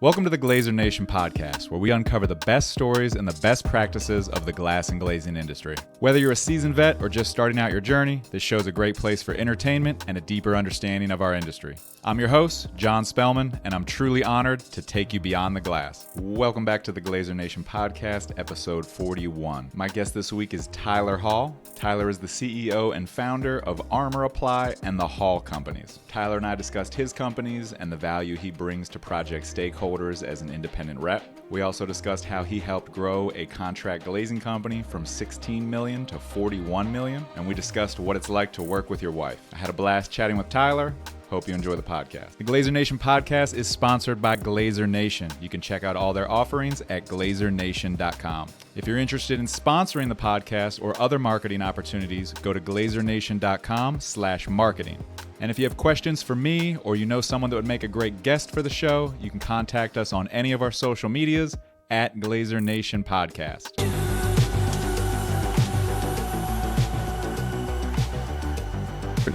Welcome to the Glazier Nation podcast, where we uncover the best stories and the best practices of the glass and glazing industry. Whether you're a seasoned vet or just starting out your journey, this show's a great place for entertainment and a deeper understanding of our industry. I'm your host, John Spellman, and I'm truly honored to take you beyond the glass. Welcome back to the Glazier Nation podcast, episode 41. My guest this week is Tyler Hall. Tyler is the CEO and founder of Armor Apply and the Hall Companies. Tyler and I discussed his companies and the value he brings to project stakeholders as an independent rep. We also discussed how he helped grow a contract glazing company from 16 million to 41 million, and we discussed what it's like to work with your wife. I had a blast chatting with Tyler. Hope you enjoy the podcast. The Glazier Nation podcast is sponsored by Glazier Nation. You can check out all their offerings at glaziernation.com. If you're interested in sponsoring the podcast or other marketing opportunities, go to glaziernation.com/marketing. And if you have questions for me or you know someone that would make a great guest for the show, you can contact us on any of our social medias at Glazier Nation Podcast.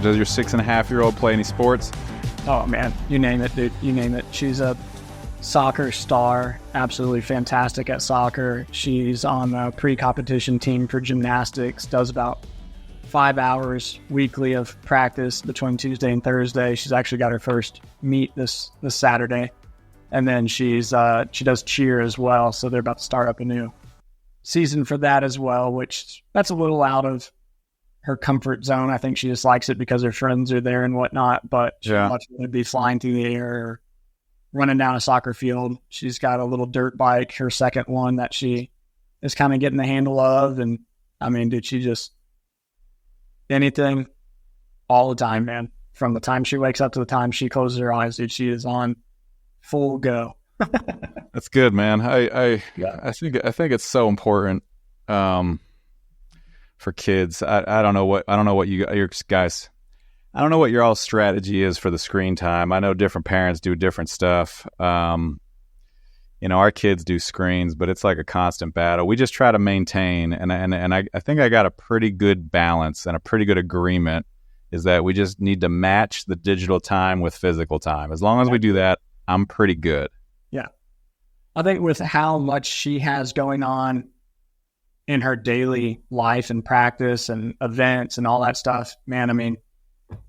Does your 6.5-year-old play any sports? Oh man, you name it, dude. You name it. She's a soccer star, absolutely fantastic at soccer. She's on the pre-competition team for gymnastics, does about 5 hours weekly of practice between Tuesday and Thursday. She's actually got her first meet this Saturday. And then she does cheer as well, so they're about to start up a new season for that as well, which that's a little out of her comfort zone. I think she just likes it because her friends are there and whatnot, but she much would be flying through the air or running down a soccer field. She's got a little dirt bike, her second one, that she is kind of getting the handle of. And I mean, dude, she just anything all the time, man. From the time she wakes up to the time she closes her eyes, dude, she is on full go. That's good, man. I think it's so important. For kids, I don't know what your guys, I don't know what your all strategy is for the screen time. I know different parents do different stuff. Our kids do screens, but it's like a constant battle. We just try to maintain, and I think I got a pretty good balance and a pretty good agreement is that we just need to match the digital time with physical time. As long as we do that, I'm pretty good. Yeah. I think with how much she has going on in her daily life and practice and events and all that stuff, man, I mean,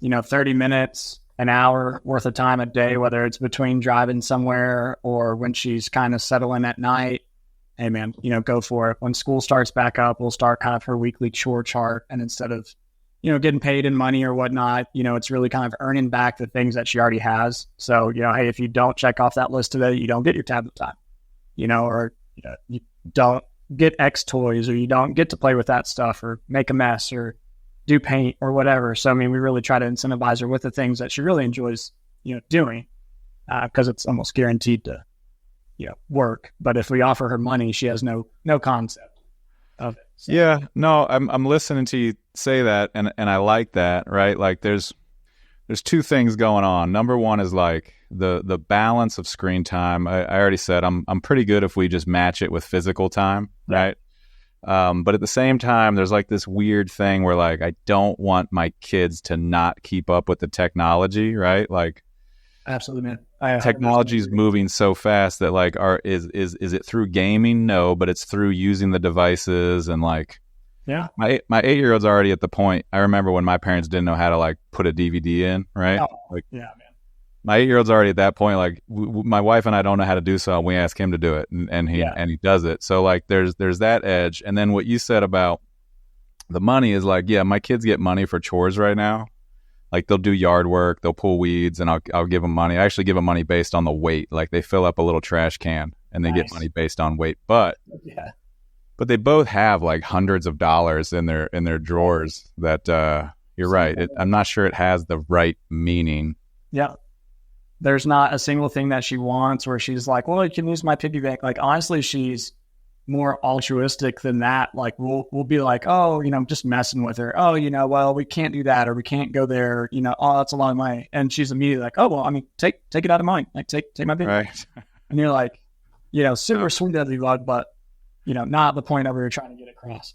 30 minutes, an hour worth of time a day, whether it's between driving somewhere or when she's kind of settling at night, hey man, go for it. When school starts back up, we'll start kind of her weekly chore chart. And instead of, getting paid in money or whatnot, it's really kind of earning back the things that she already has. So, hey, if you don't check off that list today, you don't get your tablet time, or you don't get X toys, or you don't get to play with that stuff or make a mess or do paint or whatever. So, I mean, we really try to incentivize her with the things that she really enjoys, doing, because it's almost guaranteed to, work. But if we offer her money, she has no concept of it. So. Yeah, no, I'm listening to you say that, and I like that, right? Like there's two things going on. Number one is like the balance of screen time. I already said I'm pretty good if we just match it with physical time, right? But at the same time, there's like this weird thing where like I don't want my kids to not keep up with the technology, right? Like absolutely, man. Technology is moving so fast that like is it through gaming? No, but it's through using the devices and like. Yeah. My 8-year-old's already at the point. I remember when my parents didn't know how to like put a DVD in, right? Oh, like, yeah, man. My 8-year-old's already at that point. Like my wife and I don't know how to do so. We ask him to do it, and he does it. So like there's that edge. And then what you said about the money is like, yeah, my kids get money for chores right now. Like they'll do yard work, they'll pull weeds, and I'll give them money. I actually give them money based on the weight. Like they fill up a little trash can and they get money based on weight. But they both have like hundreds of dollars in their drawers that you're right. I'm not sure it has the right meaning. Yeah. There's not a single thing that she wants where she's like, well, you can use my piggy bank. Like, honestly, she's more altruistic than that. Like, we'll be like, oh, just messing with her. Oh, well, we can't do that, or we can't go there. Oh, that's a lot of money. And she's immediately like, oh, well, I mean, take it out of mine. Like, take my piggy bank. Right. And you're like, super sweet of you, but not the point that we were trying to get across.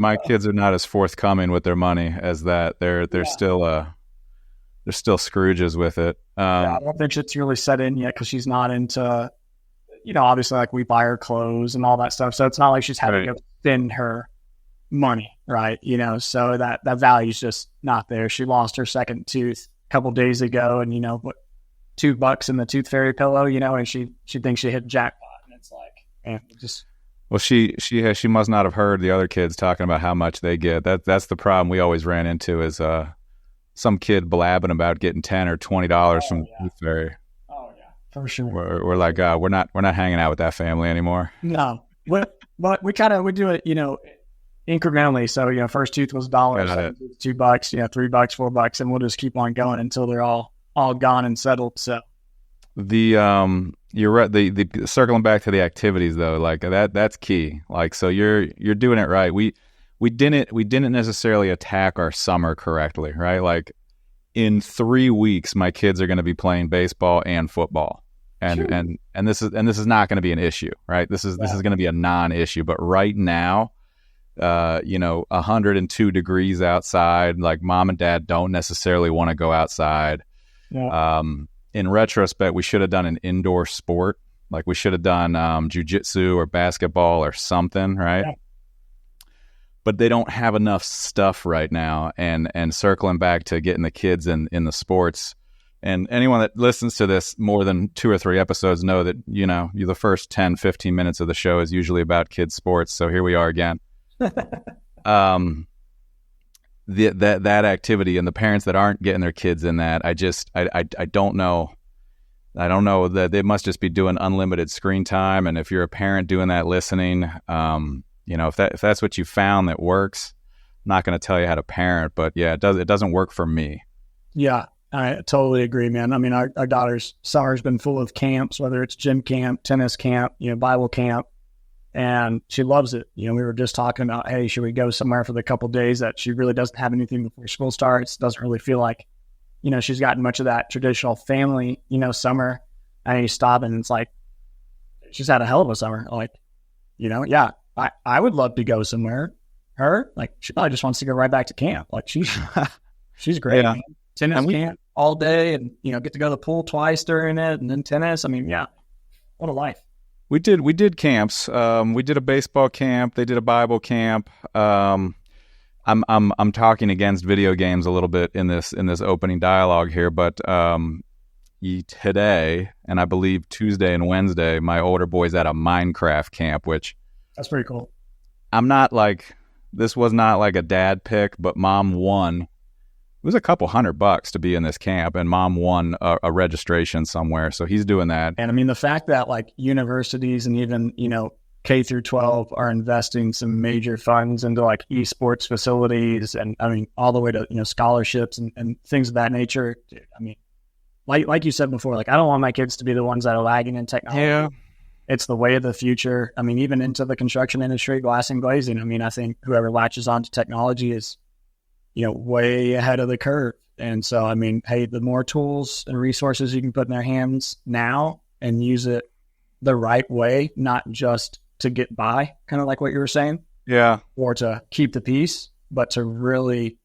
My kids are not as forthcoming with their money as that. They're still Scrooges with it. I don't think it's really set in yet because she's not into, obviously like we buy her clothes and all that stuff. So it's not like she's having to spend her money, right? So that value's just not there. She lost her second tooth a couple days ago, and what, $2 in the tooth fairy pillow, and she thinks she hit jackpot, and it's like, man, just. Well, she must not have heard the other kids talking about how much they get. That's the problem we always ran into is some kid blabbing about getting $10 or $20 from tooth fairy. Oh yeah, for sure. We're like, we're not hanging out with that family anymore. No, but we do it, incrementally. So first tooth was $1, second tooth $2, $3, $4, and we'll just keep on going until they're all gone and settled. So you're right. The circling back to the activities though, like that's key. Like, so you're doing it right. We didn't necessarily attack our summer correctly, right? Like in 3 weeks, my kids are going to be playing baseball and football, and this is not going to be an issue, right? This is going to be a non-issue. But right now, 102 degrees outside. Like mom and dad don't necessarily want to go outside. Yeah. In retrospect, we should have done an indoor sport. Like we should have done jujitsu or basketball or something, right? Yeah. But they don't have enough stuff right now. And circling back to getting the kids in the sports, and anyone that listens to this more than 2 or 3 episodes know that, you the first 10, 15 minutes of the show is usually about kids' sports. So here we are again. That activity and the parents that aren't getting their kids in that, I don't know. I don't know that they must just be doing unlimited screen time. And if you're a parent doing that, listening, if that's what you found that works, I'm not going to tell you how to parent, but yeah, it doesn't work for me. Yeah, I totally agree, man. I mean, our daughter's summer's been full of camps, whether it's gym camp, tennis camp, Bible camp. And she loves it. We were just talking about, hey, should we go somewhere for the couple of days that she really doesn't have anything before school starts? Doesn't really feel like, she's gotten much of that traditional family, summer. And you stop and it's like, she's had a hell of a summer. Like, yeah, I would love to go somewhere. Her, like, she probably just wants to go right back to camp. Like, she's great. Yeah. Tennis camp all day and, get to go to the pool twice during it and then tennis. I mean, yeah, what a life. We did camps. We did a baseball camp. They did a Bible camp. I'm talking against video games a little bit in this opening dialogue here, but today and I believe Tuesday and Wednesday, my older boy's at a Minecraft camp, which that's pretty cool. This was not like a dad pick, but mom won. It was a couple $100 to be in this camp, and mom won a registration somewhere. So he's doing that. And I mean, the fact that like universities and even, K through 12 are investing some major funds into like esports facilities and I mean, all the way to, scholarships and things of that nature. Dude, I mean, like you said before, like I don't want my kids to be the ones that are lagging in technology. Yeah. It's the way of the future. I mean, even into the construction industry, glass and glazing. I mean, I think whoever latches onto technology is, way ahead of the curve. And so, I mean, hey, the more tools and resources you can put in their hands now and use it the right way, not just to get by, kind of like what you were saying. Yeah. Or to keep the peace, but to really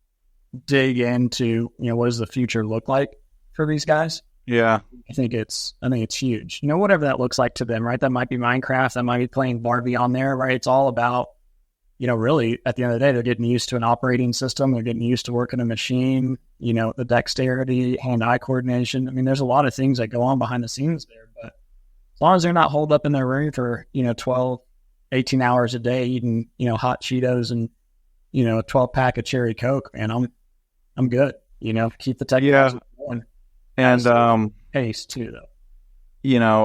dig into, what does the future look like for these guys? Yeah. I think it's huge. Whatever that looks like to them, right? That might be Minecraft, that might be playing Barbie on there, right? It's all about, really at the end of the day, they're getting used to an operating system. They're getting used to working a machine, the dexterity, hand-eye coordination. I mean, there's a lot of things that go on behind the scenes there, but as long as they're not holed up in their room for, 12, 18 hours a day eating, hot Cheetos and, a 12-pack of cherry Coke, man, I'm good. Keep the technology going. And pace too, though.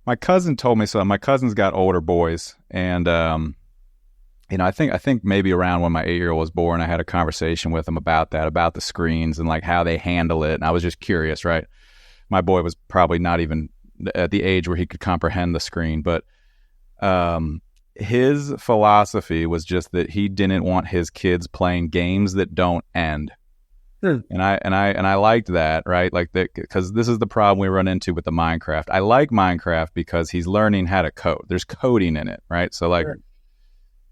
My cousin told me so. My cousin's got older boys, and I think maybe around when my 8-year-old was born, I had a conversation with him about that, about the screens and like how they handle it. And I was just curious, right? My boy was probably not even at the age where he could comprehend the screen, but his philosophy was just that he didn't want his kids playing games that don't end. And I liked that, right? Like that, because this is the problem we run into with the Minecraft. I like Minecraft because he's learning how to code. There's coding in it, right? So like,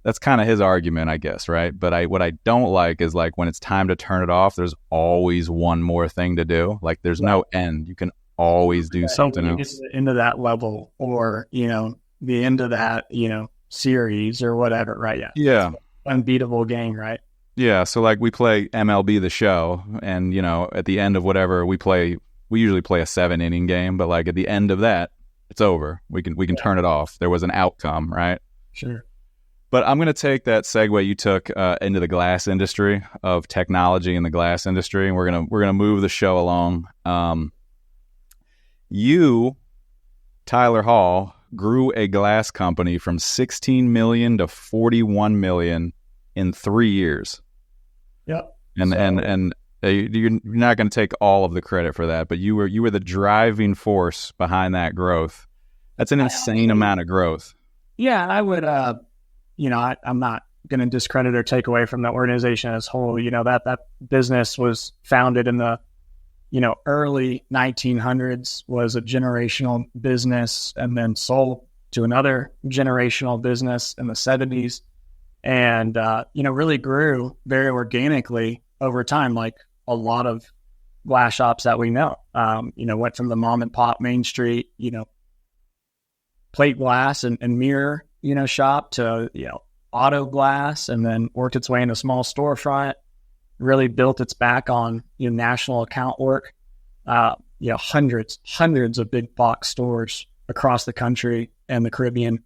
that's kind of his argument, I guess, right? But what I don't like is like when it's time to turn it off, there's always one more thing to do. Like there's no end. You can always do something else. Into that level, or the end of that series or whatever, right? Yeah. Unbeatable game, right? Yeah. So like we play MLB The Show, and at the end of whatever we usually play a 7-inning game, but like at the end of that, it's over. We can turn it off. There was an outcome, right? Sure. But I'm going to take that segue you took into the glass industry, of technology in the glass industry, and we're gonna move the show along. You, Tyler Hall, grew a glass company from 16 million to 41 million in 3 years. Yep. And you're not going to take all of the credit for that, but you were the driving force behind that growth. That's an insane amount of growth. Yeah, I would. I'm not going to discredit or take away from the organization as a whole. That business was founded in the early 1900s, was a generational business, and then sold to another generational business in the 70s, and really grew very organically over time, like a lot of glass shops that we know. Went from the mom and pop Main Street plate glass and mirror shop to auto glass, and then worked its way in a small storefront. Really built its back on national account work. Hundreds of big box stores across the country and the Caribbean,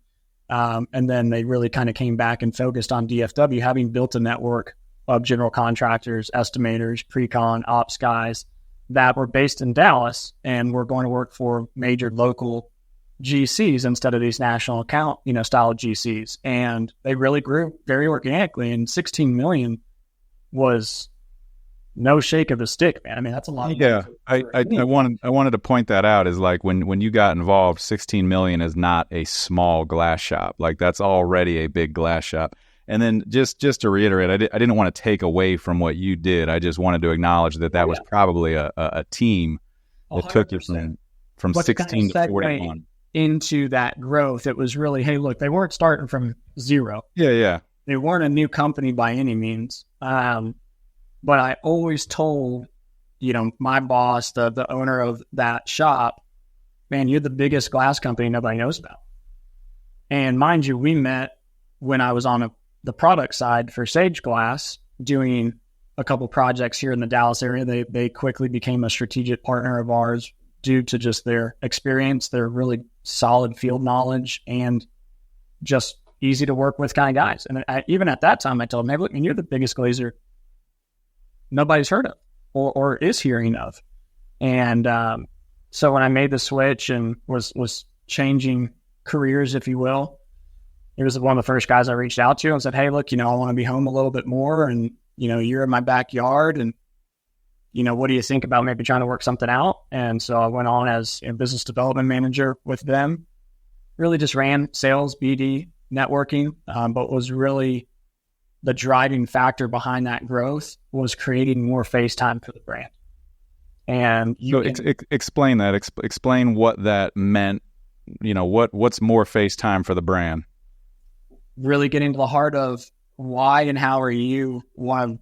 and then they really kind of came back and focused on DFW, having built a network of general contractors, estimators, pre-con, ops guys that were based in Dallas and were going to work for major local GCs instead of these national account style GCs, and they really grew very organically. And 16 million was no shake of the stick, man. I mean, that's a lot. Yeah, I wanted to point that out. Is like when you got involved, 16 million is not a small glass shop. Like that's already a big glass shop. And then just to reiterate, I didn't want to take away from what you did. I just wanted to acknowledge that was probably a team that 100%. Took you from 16 to 41. Into that growth. It was really, hey, look, they weren't starting from zero. Yeah. They weren't a new company by any means. But I always told, my boss, the owner of that shop, man, you're the biggest glass company nobody knows about. And mind you, we met when I was on the product side for Sage Glass, doing a couple projects here in the Dallas area. They quickly became a strategic partner of ours due to just their experience, their really solid field knowledge, and just easy to work with kind of guys. And even at that time, I told them, hey, look, you're the biggest glazier nobody's heard of or is hearing of. And so when I made the switch and was changing careers, if you will, he was one of the first guys I reached out to and said, hey, look, I want to be home a little bit more, and, you're in my backyard, and what do you think about maybe trying to work something out? And so I went on as a business development manager with them, really just ran sales, BD, networking, but was really the driving factor behind that growth was creating more face time for the brand. And explain that. Explain what that meant. What's more face time for the brand? Really getting to the heart of why and how are you one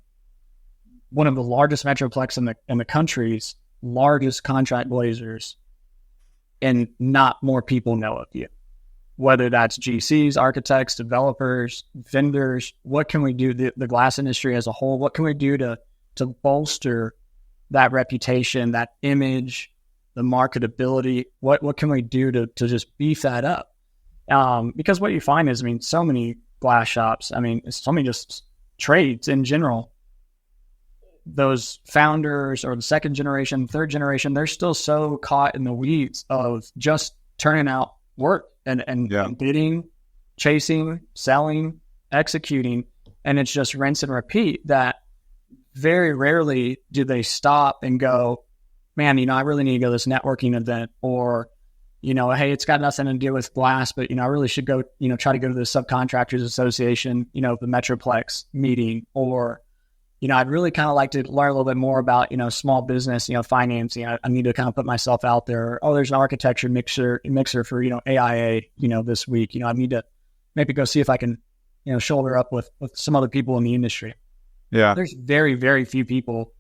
of the largest metroplex in the country's largest contract glazers, and not more people know of you. Whether that's GCs, architects, developers, vendors, what can we do, the glass industry as a whole, what can we do to bolster that reputation, that image, the marketability? What can we do to just beef that up? Because what you find is, so many glass shops, so many just trades in general, those founders or the second generation, third generation, they're still so caught in the weeds of just turning out work and bidding, chasing, selling, executing. And it's just rinse and repeat, that very rarely do they stop and go, man, I really need to go to this networking event, or, hey, it's got nothing to do with glass, but, I really should go, try to go to the Subcontractors Association, the Metroplex meeting, or, I'd really kind of like to learn a little bit more about, small business, financing. I need to kind of put myself out there. Oh, there's an architecture mixer for, AIA, this week. I need to maybe go see if I can, shoulder up with some other people in the industry. Yeah. There's very, very few people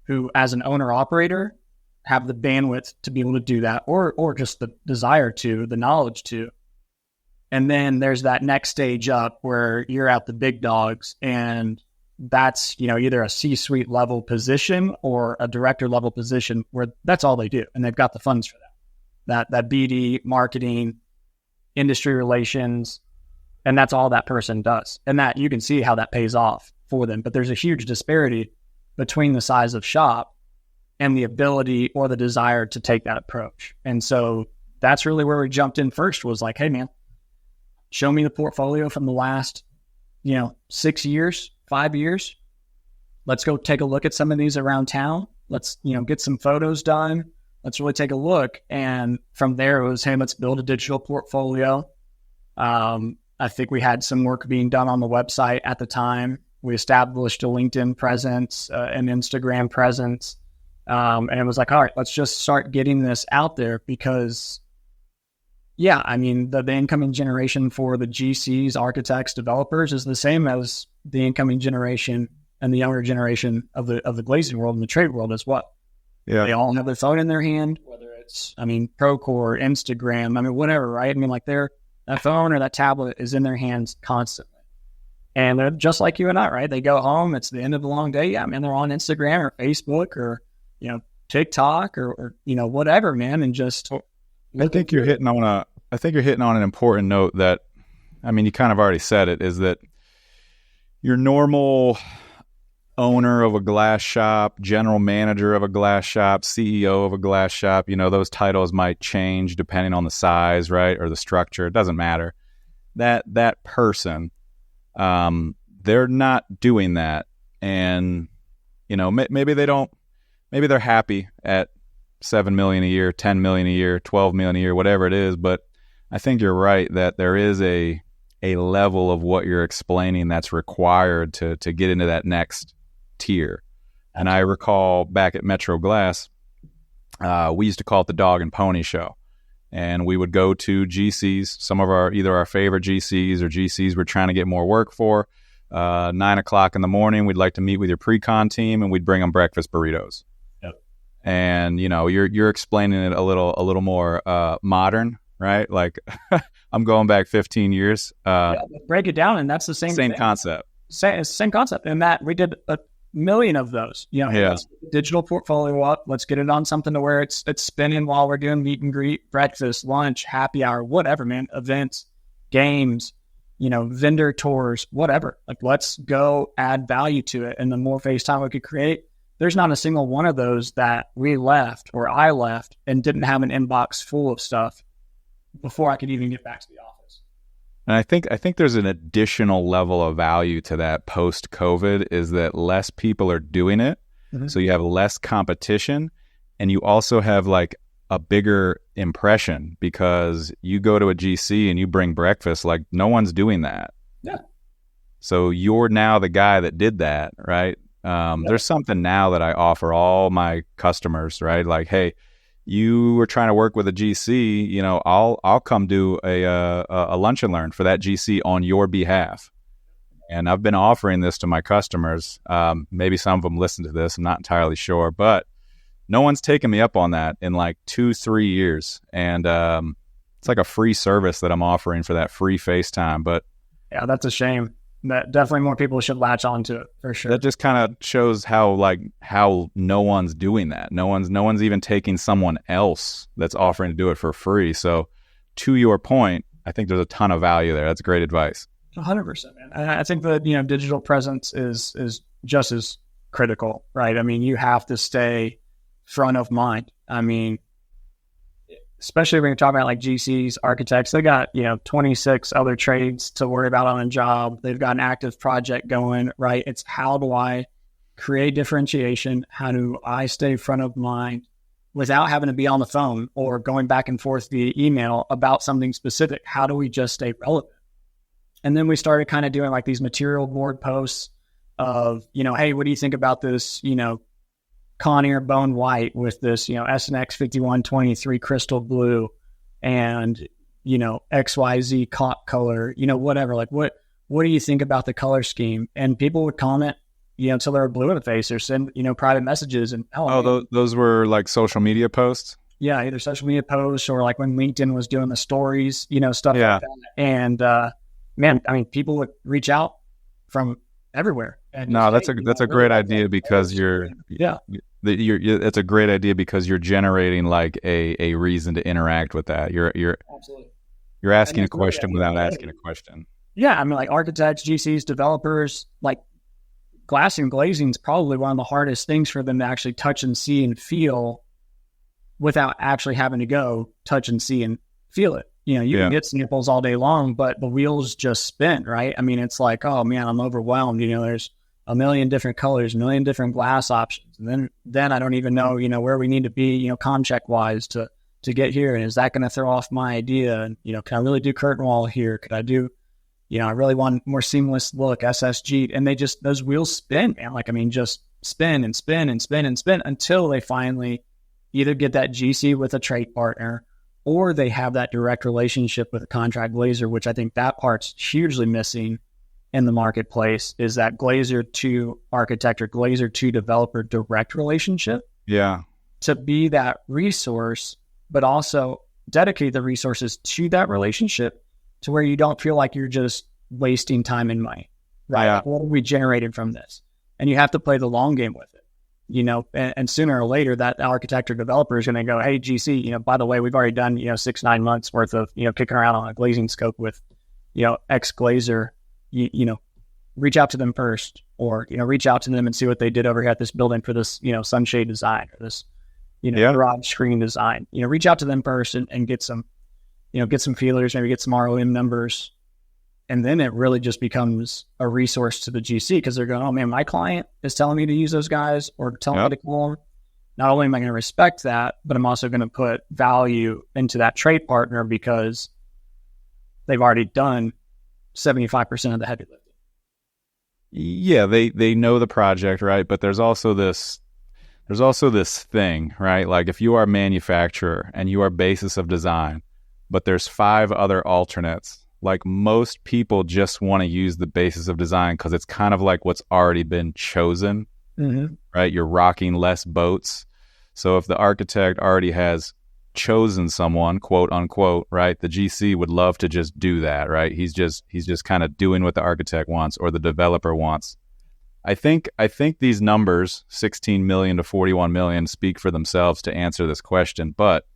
who, as an owner operator, have the bandwidth to be able to do that, or just the desire to, the knowledge to. And then there's that next stage up where you're at the big dogs, and that's, either a C-suite level position or a director level position where that's all they do. And they've got the funds for that. That BD, marketing, industry relations, and that's all that person does. And that you can see how that pays off for them. But there's a huge disparity between the size of shop and the ability or the desire to take that approach. And so that's really where we jumped in first, was like, hey man, show me the portfolio from the last, 6 years, 5 years. Let's go take a look at some of these around town. Let's, get some photos done. Let's really take a look. And from there it was, hey, let's build a digital portfolio. I think we had some work being done on the website at the time. We established a LinkedIn presence, an Instagram presence. And it was like, all right, let's just start getting this out there because, the incoming generation for the GCs, architects, developers is the same as the incoming generation and the younger generation of the glazing world and the trade world as well. Yeah. They all have their phone in their hand, whether it's, Procore, Instagram, whatever, right? That phone or that tablet is in their hands constantly. And they're just like you and I, right? They go home, it's the end of the long day. Yeah, man, they're on Instagram or Facebook or, TikTok or whatever, man. And just, I think you're hitting on an important note that, you kind of already said it, is that your normal owner of a glass shop, general manager of a glass shop, CEO of a glass shop, those titles might change depending on the size, right? Or the structure. It doesn't matter. That person, they're not doing that. And, maybe they're happy at 7 million a year, 10 million a year, 12 million a year, whatever it is. But I think you're right that there is a level of what you're explaining that's required to get into that next tier. And I recall back at Metro Glass, we used to call it the dog and pony show. And we would go to GCs, some of either our favorite GCs or GCs we're trying to get more work for. 9:00 in the morning, we'd like to meet with your pre-con team, and we'd bring them breakfast burritos. Yep. And you're explaining it a little more modern, right? Like I'm going back 15 years. Break it down, and that's the same concept. Same concept. And that we did a million of those. Let's get the digital portfolio up. Let's get it on something to where it's spinning while we're doing meet and greet, breakfast, lunch, happy hour, whatever, man. Events, games, vendor tours, whatever. Like, let's go add value to it. And the more FaceTime we could create, there's not a single one of those that we left or I left and didn't have an inbox full of stuff before I could even get back to the office. And I think there's an additional level of value to that post-COVID, is that less people are doing it. Mm-hmm. So you have less competition, and you also have like a bigger impression because you go to a GC and you bring breakfast, like no one's doing that. Yeah. So you're now the guy that did that, right? There's something now that I offer all my customers, right? Like, hey, you were trying to work with a GC, I'll come do a lunch and learn for that GC on your behalf. And I've been offering this to my customers. Maybe some of them listen to this. I'm not entirely sure, but no one's taken me up on that in like 2-3 years. And it's like a free service that I'm offering for that free FaceTime. But yeah, that's a shame. That definitely more people should latch onto it for sure. That just kind of shows how no one's doing that. No one's even taking someone else that's offering to do it for free. So to your point, I think there's a ton of value there. That's great advice. 100%, man. And I think that, digital presence is just as critical, right? You have to stay front of mind. Especially when you're talking about like GCs, architects, they got, 26 other trades to worry about on a job. They've got an active project going, right? It's how do I create differentiation? How do I stay front of mind without having to be on the phone or going back and forth via email about something specific? How do we just stay relevant? And then we started kind of doing like these material board posts of, hey, what do you think about this, Conair bone white with this, SNX 5123 crystal blue and, XYZ color, whatever. Like, what what do you think about the color scheme? And people would comment, until they were blue in the face, or send, private messages. And those were like social media posts. Yeah, either social media posts or like when LinkedIn was doing the stories, stuff like that. And man, I mean, people would reach out from everywhere. And no, that's a great idea because it's a great idea because you're generating like a reason to interact with that. You're absolutely. You're asking a question without asking a question. Yeah, I mean, like architects, GCs, developers, like glassing and glazing is probably one of the hardest things for them to actually touch and see and feel without actually having to go touch and see and feel it. You can get samples all day long, but the wheels just spin, right? I mean, it's like, oh man, I'm overwhelmed. There's a million different colors, a million different glass options. And then I don't even know, where we need to be, com check wise to get here. And is that going to throw off my idea? And, can I really do curtain wall here? Could I do, I really want more seamless look, SSG. And those wheels spin, man. Like, I mean, just spin and spin and spin and spin until they finally either get that GC with a trade partner or they have that direct relationship with a contract glazer, which I think that part's hugely missing in the marketplace, is that glazer to architect or glazer to developer direct relationship. Yeah. To be that resource, but also dedicate the resources to that relationship to where you don't feel like you're just wasting time and money, right? Yeah. Like, what have we generated from this? And you have to play the long game with it. And sooner or later that architect or developer is going to go, hey, GC, by the way, we've already done, 6-9 months worth of, kicking around on a glazing scope with, X glazer, reach out to them first, or, reach out to them and see what they did over here at this building for this, sunshade design or this, garage screen design, reach out to them first and get some, get some feelers, maybe get some ROM numbers. And then it really just becomes a resource to the GC because they're going, oh man, my client is telling me to use those guys or telling me to call them. Not only am I going to respect that, but I'm also going to put value into that trade partner because they've already done 75% of the heavy lifting. Yeah, they know the project, right? But there's also this thing, right? Like if you are a manufacturer and you are basis of design, but there's 5 other alternates. Like most people just want to use the basis of design because it's kind of like what's already been chosen, right? You're rocking less boats. So if the architect already has chosen someone, quote unquote, right? The GC would love to just do that, right? He's just kind of doing what the architect wants or the developer wants. I think these numbers, 16 million to 41 million, speak for themselves to answer this question, but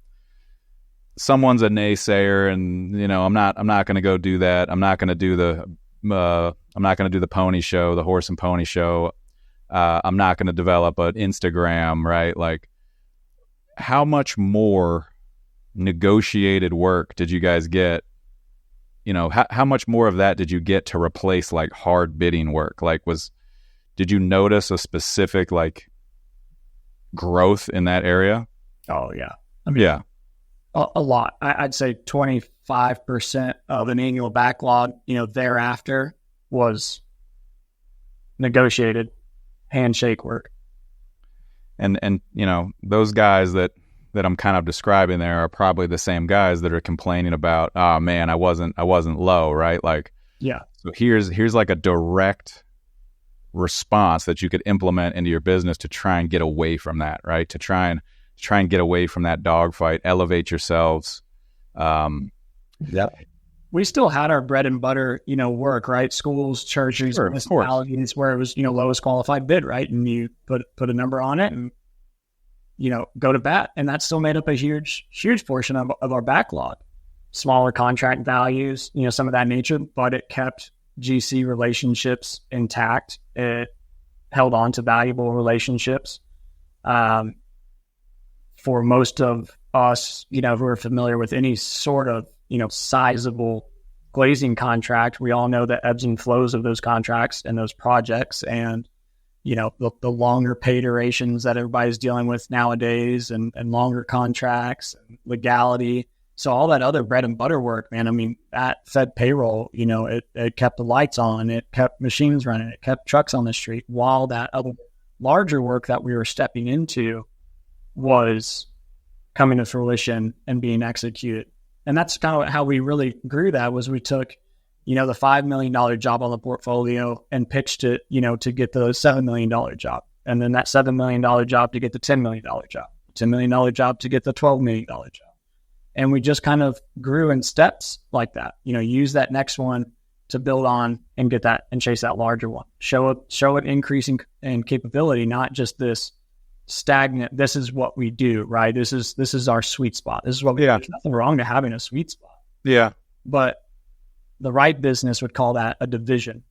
someone's a naysayer and, I'm not going to go do that. I'm not going to do the pony show, the horse and pony show. I'm not going to develop an Instagram, right? Like how much more negotiated work did you guys get? How much more of that did you get to replace like hard bidding work? Like did you notice a specific like growth in that area? Oh yeah. I mean, yeah. A lot. I'd say 25% of an annual backlog, thereafter was negotiated handshake work. And those guys that I'm kind of describing there are probably the same guys that are complaining about, oh man, I wasn't low, right? Like, yeah. So here's like a direct response that you could implement into your business to try and get away from that, right? To try and get away from that dogfight, elevate yourselves. We still had our bread and butter, work, right? Schools, churches, municipalities, where it was, lowest qualified bid, right? And you put a number on it and, go to bat. And that still made up a huge, huge portion of our backlog. Smaller contract values, some of that nature, but it kept GC relationships intact. It held on to valuable relationships. For most of us, who are familiar with any sort of, sizable glazing contract, we all know the ebbs and flows of those contracts and those projects and, the longer pay durations that everybody's dealing with nowadays and longer contracts and legality. So all that other bread and butter work, man, I mean, that fed payroll, it kept the lights on, it kept machines running, it kept trucks on the street while that other larger work that we were stepping into was coming to fruition and being executed. And that's kind of how we really grew that was we took, the $5 million job on the portfolio and pitched it, to get the $7 million job. And then that $7 million job to get the $10 million job, $10 million job to get the $12 million job. And we just kind of grew in steps like that, use that next one to build on and get that and chase that larger one. Show it increasing in capability, not just this stagnant. This is what we do, right? This is our sweet spot. This is what we do. There's nothing wrong to having a sweet spot. Yeah. But the right business would call that a division,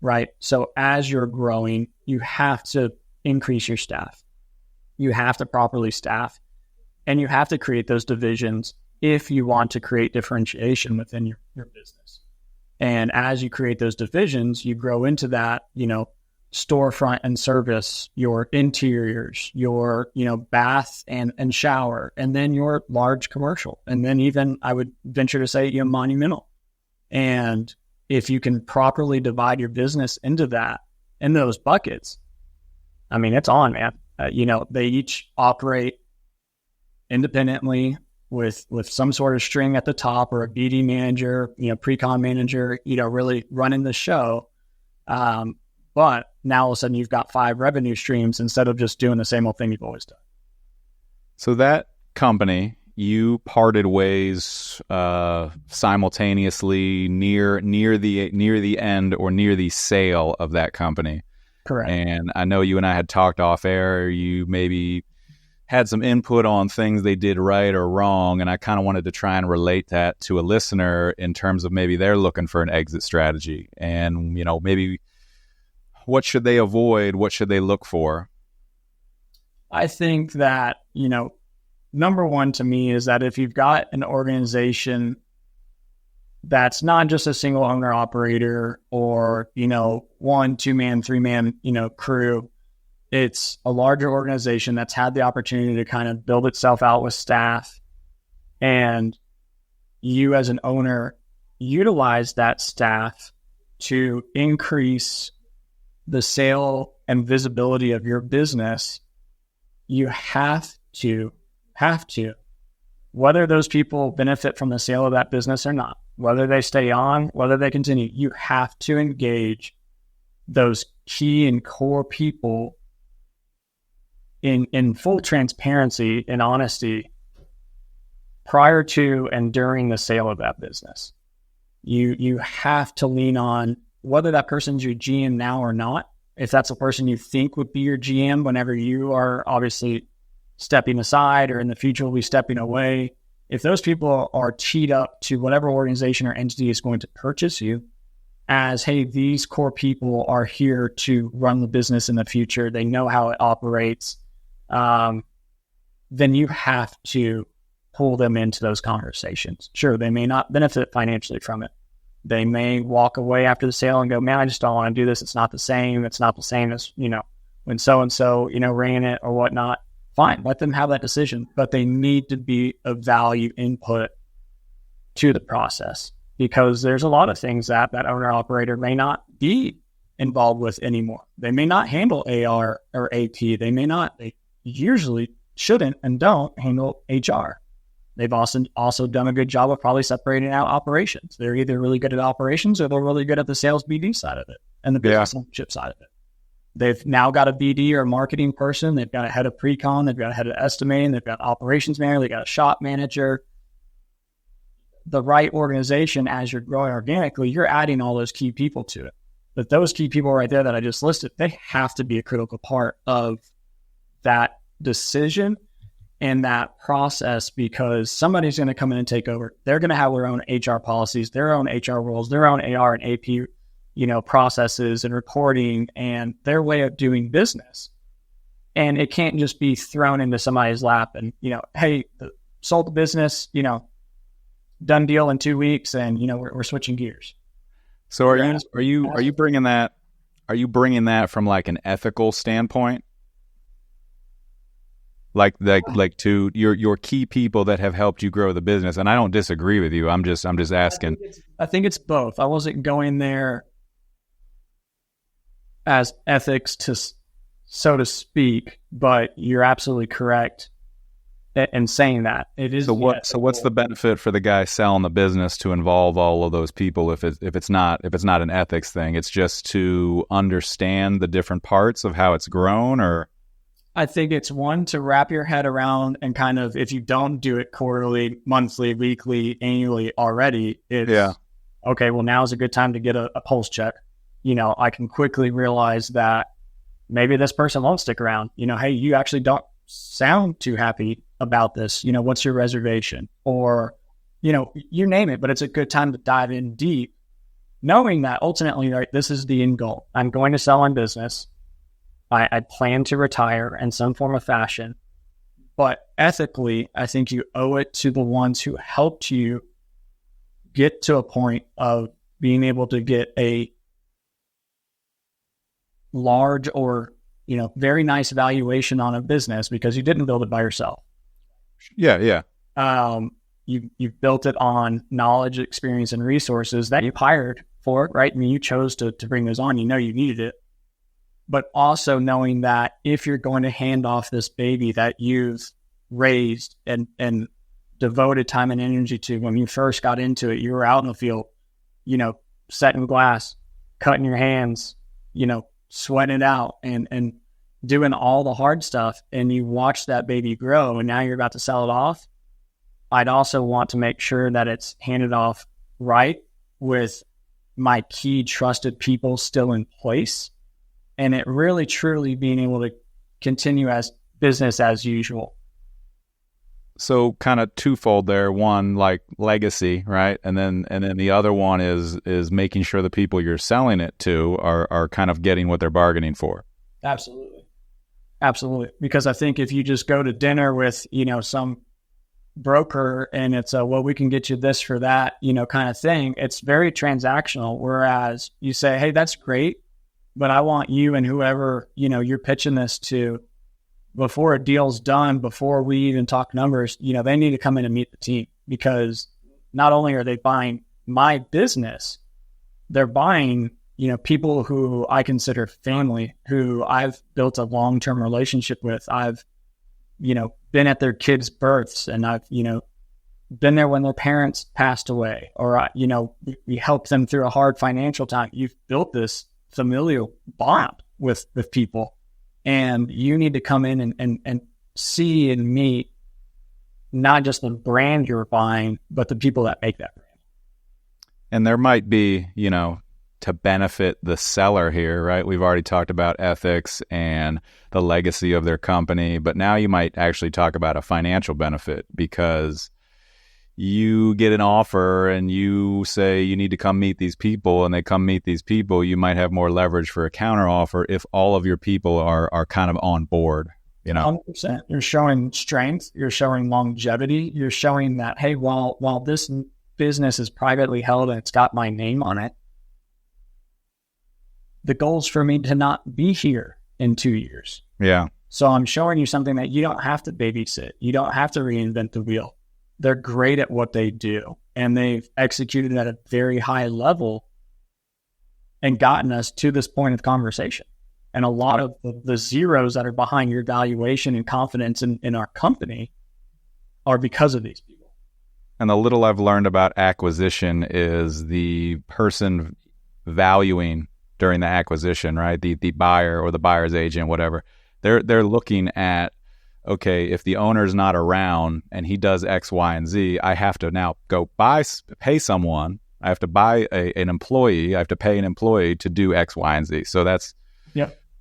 right? So as you're growing, you have to increase your staff. You have to properly staff, and you have to create those divisions if you want to create differentiation within your business. And as you create those divisions, you grow into that, storefront and service, your interiors, your, bath and shower, and then your large commercial. And then even I would venture to say, monumental. And if you can properly divide your business into those buckets, I mean, it's on, man. They each operate independently with some sort of string at the top, or a BD manager, pre-con manager, really running the show. But now all of a sudden you've got 5 revenue streams instead of just doing the same old thing you've always done. So that company, you parted ways simultaneously near the end or near the sale of that company. Correct. And I know you and I had talked off air. You maybe had some input on things they did right or wrong, and I kind of wanted to try and relate that to a listener in terms of maybe they're looking for an exit strategy, and maybe what should they avoid, what should they look for? I think that number one to me is that if you've got an organization that's not just a single owner operator or 1, 2-man, 3-man crew, it's a larger organization that's had the opportunity to kind of build itself out with staff, and you as an owner utilize that staff to increase the sale and visibility of your business. You have to, whether those people benefit from the sale of that business or not, whether they stay on, whether they continue, you have to engage those key and core people in full transparency and honesty prior to and during the sale of that business. You have to lean on whether that person's your GM now or not. If that's a person you think would be your GM whenever you are obviously stepping aside or in the future will be stepping away, if those people are teed up to whatever organization or entity is going to purchase you as, hey, these core people are here to run the business in the future, they know how it operates, then you have to pull them into those conversations. Sure, they may not benefit financially from it. They may walk away after the sale and go, man, I just don't want to do this. It's not the same. It's not the same as, when so-and-so, ran it or whatnot. Fine, let them have that decision, but they need to be a value input to the process, because there's a lot of things that owner operator may not be involved with anymore. They may not handle AR or AP. They usually shouldn't and don't handle HR. They've also done a good job of probably separating out operations. They're either really good at operations or they're really good at the sales BD side of it and the business ownership side of it. They've now got a BD or a marketing person. They've got a head of pre-con. They've got a head of estimating. They've got operations manager. They've got a shop manager. The right organization, as you're growing organically, you're adding all those key people to it. But those key people right there that I just listed, they have to be a critical part of that decision and that process, because somebody's going to come in and take over. They're going to have their own HR policies, their own HR rules, their own AR and AP, processes and reporting and their way of doing business. And it can't just be thrown into somebody's lap and, hey, sold the business, done deal in 2 weeks, and, we're switching gears. So are you bringing that from like an ethical standpoint? Like to your key people that have helped you grow the business. And I don't disagree with you. I'm just asking. I think it's both. I wasn't going there as ethics so to speak, but you're absolutely correct in saying that. It is. So what's the benefit for the guy selling the business to involve all of those people if it's not an ethics thing? It's just to understand the different parts of how it's grown, or I think it's one to wrap your head around and kind of, if you don't do it quarterly, monthly, weekly, annually already, it's okay, well, now is a good time to get a pulse check. I can quickly realize that maybe this person won't stick around. Hey, you actually don't sound too happy about this. What's your reservation? Or, you name it, but it's a good time to dive in deep, knowing that ultimately, right, this is the end goal. I'm going to sell my business. I plan to retire in some form of fashion, but ethically, I think you owe it to the ones who helped you get to a point of being able to get a large or, very nice valuation on a business because you didn't build it by yourself. Yeah. You've built it on knowledge, experience, and resources that you hired for it, right? I mean, you chose to bring those on. You needed it. But also knowing that if you're going to hand off this baby that you've raised and devoted time and energy to, when you first got into it, you were out in the field, setting glass, cutting your hands, sweating it out and doing all the hard stuff, and you watch that baby grow and now you're about to sell it off. I'd also want to make sure that it's handed off right with my key trusted people still in place, and it really truly being able to continue as business as usual. So kind of twofold there. One, like legacy, right? And then the other one is making sure the people you're selling it to are kind of getting what they're bargaining for. Absolutely. Because I think if you just go to dinner with, some broker and it's well, we can get you this for that, kind of thing, it's very transactional. Whereas you say, hey, that's great, but I want you and whoever, you're pitching this to, before a deal's done, before we even talk numbers, they need to come in and meet the team, because not only are they buying my business, they're buying, people who I consider family, who I've built a long-term relationship with. I've, been at their kids' births, and I've, been there when their parents passed away, or, we helped them through a hard financial time. You've built this familial bond with people, and you need to come in and see and meet not just the brand you're buying, but the people that make that brand. And there might be, to benefit the seller here, right? We've already talked about ethics and the legacy of their company, but now you might actually talk about a financial benefit, because you get an offer and you say you need to come meet these people, and they come meet these people. You might have more leverage for a counter offer if all of your people are kind of on board. 100%. You're showing strength. You're showing longevity. You're showing that, hey, while this business is privately held and it's got my name on it, the goal is for me to not be here in 2 years. Yeah. So I'm showing you something that you don't have to babysit. You don't have to reinvent the wheel. They're great at what they do, and they've executed at a very high level and gotten us to this point of conversation. And a lot of the zeros that are behind your valuation and confidence in our company are because of these people. And the little I've learned about acquisition is the person valuing during the acquisition, right? The buyer or the buyer's agent, whatever. They're looking at, okay, if the owner's not around and he does X, Y, and Z, I have to now go pay someone. I have to buy an employee. I have to pay an employee to do X, Y, and Z. So that's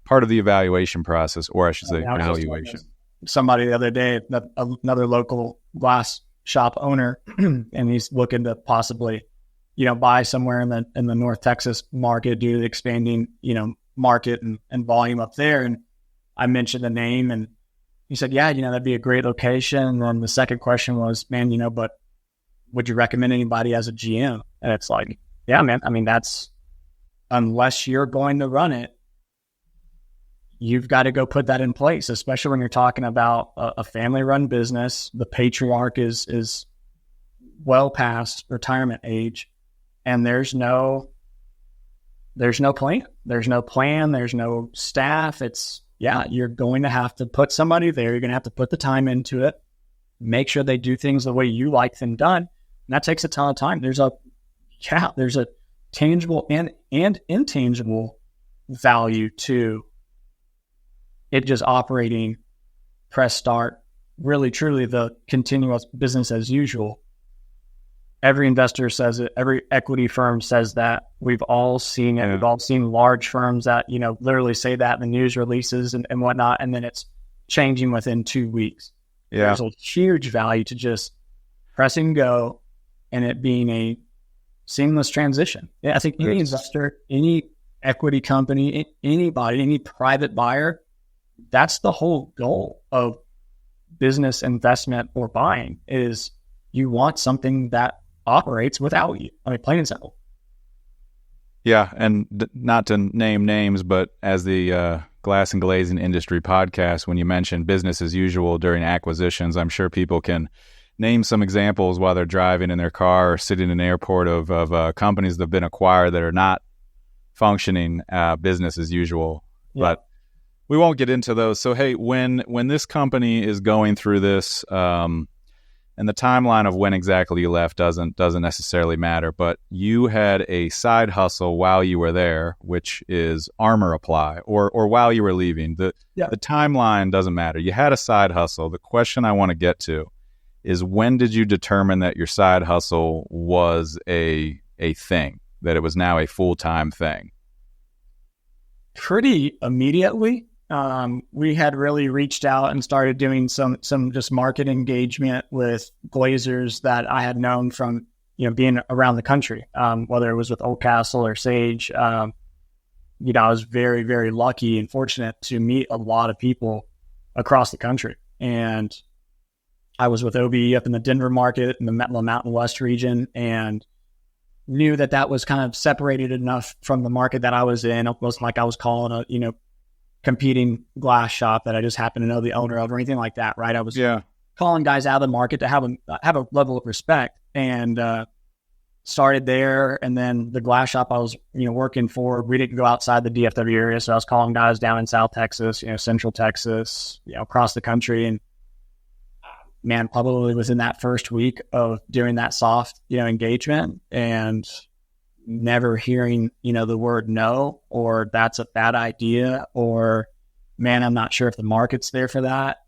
part of the evaluation process, or I should say valuation. Somebody the other day, another local glass shop owner, and he's looking to possibly, buy somewhere in the North Texas market due to the expanding, market and volume up there. And I mentioned the name, and he said, yeah, that'd be a great location. And then the second question was, man, but would you recommend anybody as a GM? And it's like, yeah, man, I mean, that's, unless you're going to run it, you've got to go put that in place, especially when you're talking about a family-run business. The patriarch is well past retirement age, and there's no plan. There's no plan. There's no staff. You're going to have to put somebody there. You're going to have to put the time into it. make sure they do things the way you like them done. And that takes a ton of time. There's a tangible and intangible value to it just operating, press start, really truly the continuous business as usual. Every investor says it. Every equity firm says that. We've all seen it. Yeah. We've all seen large firms that, literally say that in the news releases and whatnot, and then it's changing within 2 weeks. Yeah. There's a huge value to just pressing go and it being a seamless transition. Yeah, I think any investor, any equity company, anybody, any private buyer, that's the whole goal of business investment or buying is you want something that operates without you. I mean, plain and simple. Yeah, and not to name names, but as the glass and glazing industry podcast, when you mention business as usual during acquisitions, I'm sure people can name some examples while they're driving in their car or sitting in an airport of companies that have been acquired that are not functioning business as usual. Yeah. But we won't get into those. So, hey, when this company is going through this, and the timeline of when exactly you left doesn't necessarily matter, but you had a side hustle while you were there, which is armor apply, or while you were leaving. The timeline doesn't matter. You had a side hustle. The question I want to get to is, when did you determine that your side hustle was a thing, that it was now a full-time thing? Pretty immediately. We had really reached out and started doing some just market engagement with glaziers that I had known from, being around the country, whether it was with Oldcastle or Sage. I was very, very lucky and fortunate to meet a lot of people across the country. And I was with OBE up in the Denver market in the Mountain West region, and knew that was kind of separated enough from the market that I was in. It wasn't like I was calling a, competing glass shop that I just happened to know the owner of or anything like that, right? I was calling guys out of the market to have a level of respect, and started there. And then the glass shop I was, working for, we didn't go outside the DFW area. So I was calling guys down in South Texas, Central Texas, across the country. And man, probably within that first week of doing that soft, engagement and never hearing, the word no, or that's a bad idea, or man, I'm not sure if the market's there for that.